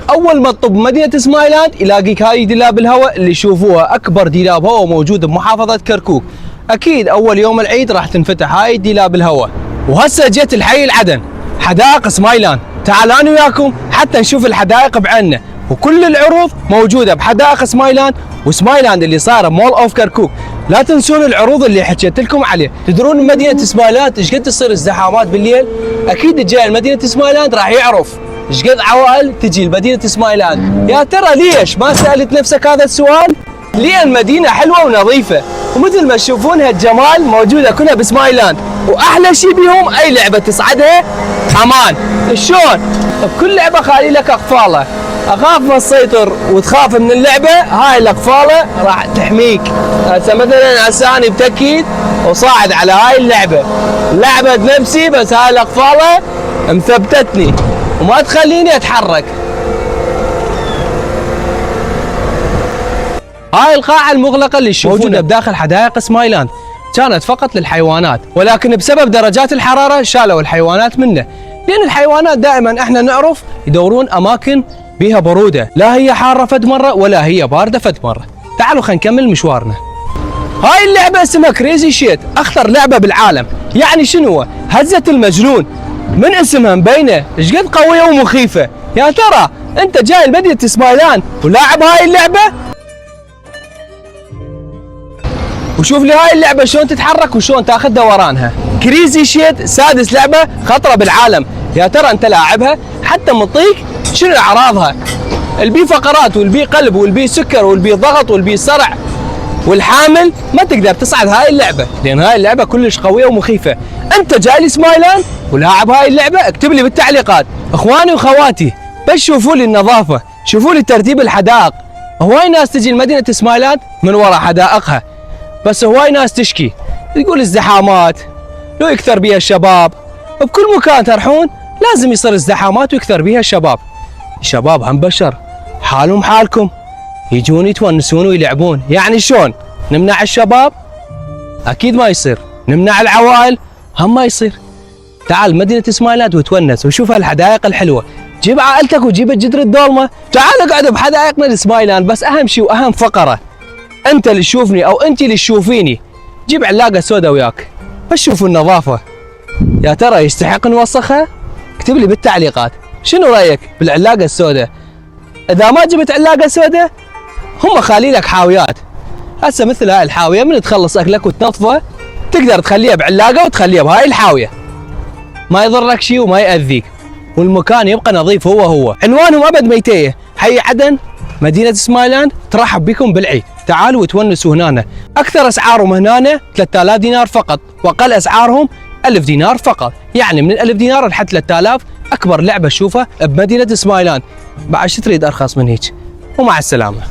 اول ما تطب مدينه سمايلاند يلاقيك هاي ديلاب الهواء اللي يشوفوها اكبر ديلاب هواء موجود بمحافظه كركوك. اكيد اول يوم العيد راح تنفتح هاي ديلاب الهواء. وهسه جيت الحي العدن حدائق سمايلاند، تعال انا وياكم حتى نشوف الحدائق بعنا، وكل العروض موجوده بحدائق سمايلاند وسمايلاند اللي صار مول اوف كركوك. لا تنسون العروض اللي حكيت لكم عليه. تدرون مدينه سمايلاند ايش قد تصير الزحامات بالليل؟ اكيد الجاي لمدينه سمايلاند راح يعرف ايش قد عوائل تجي لمدينه سمايلاند. يا ترى ليش ما سالت نفسك هذا السؤال؟ لان المدينه حلوه ونظيفه، ومثل ما تشوفون هالجمال موجوده كلها بسمايلاند، واحلى شيء بيهم اي لعبه تصعدها امان. شلون؟ بكل لعبه خالي لك اقفاله، اخاف ما تسيطر وتخاف من اللعبه، هاي الاقفاله راح تحميك. هسه مثلا عساني بتاكيد وصاعد على هاي اللعبه بنفسي، بس هاي الاقفاله مثبتتني وما تخليني اتحرك. هاي القاعه المغلقه اللي تشوفونها بداخل حدائق سمايلاند كانت فقط للحيوانات، ولكن بسبب درجات الحراره شالوا الحيوانات منه، لان الحيوانات دائما احنا نعرف يدورون اماكن بيها بروده، لا هي حاره فد مره ولا هي بارده فد مره. تعالوا خلينا نكمل مشوارنا. هاي اللعبه اسمها كريزي شيت، اخطر لعبه بالعالم. يعني شنو؟ هزه المجنون، من اسمها مبينه ايش قد قويه ومخيفه. يا ترى انت جاي لمدينه سمايلاند ولاعب هاي اللعبه؟ وشوف لي هاي اللعبه شلون تتحرك وشلون تاخذ دورانها. كريزي شيت سادس لعبه خطره بالعالم. يا ترى انت لاعبها؟ حتى مطيك شنو اعراضها؟ البي فقرات والبي قلب والبي سكر والبي ضغط والبي صرع، والحامل ما تقدر تصعد هاي اللعبه لان هاي اللعبه كلش قويه ومخيفه. انت جاي لي سمايلاند ولاعب هاي اللعبه؟ اكتب لي بالتعليقات. اخواني واخواتي بس شوفوا لي النظافه، شوفوا لي ترتيب الحدائق. هواي ناس تجي لمدينه سمايلاند من وراء حدائقها، بس هواي ناس تشكي تقول الزحامات لو يكثر بيها الشباب. بكل مكان تروحون لازم يصير الزحامات ويكثر بيها الشباب. الشباب هم بشر حالهم حالكم، يجون يتونسون ويلعبون. يعني شلون نمنع الشباب؟ اكيد ما يصير. نمنع العوائل؟ هم ما يصير. تعال مدينه سمايلاند وتونس وشوف هالحدائق الحلوه، جيب عائلتك وجيب الجدر الدولمه، تعال اقعد بحدائقنا سمايلاند. بس اهم شيء واهم فقره، انت اللي تشوفني او انت اللي تشوفيني، جيب علاقه سوداء وياك بس شوفوا النظافه. يا ترى يستحق نوسخها؟ اكتب لي بالتعليقات شنو رايك بالعلاقه السوداء. اذا ما جبت علاقه سوداء هم خالي لك حاويات. هسه مثل هاي الحاويه من تخلص اكلك وتنظفه تقدر تخليها بعلاقه وتخليها بهاي الحاويه، ما يضرك شيء وما ياذيك، والمكان يبقى نظيف. هو عنوانهم ابد ميتيه، حي عدن مدينه سمايلاند ترحب بكم بالعيد. تعالوا وتونسوا هنا. اكثر اسعارهم هنا 3000 دينار فقط، واقل اسعارهم 1000 دينار فقط. يعني من 1000 دينار لحد 3000 اكبر لعبه تشوفها بمدينه سمايلاند. بعد شو تريد ارخص من هيك؟ ومع السلامه.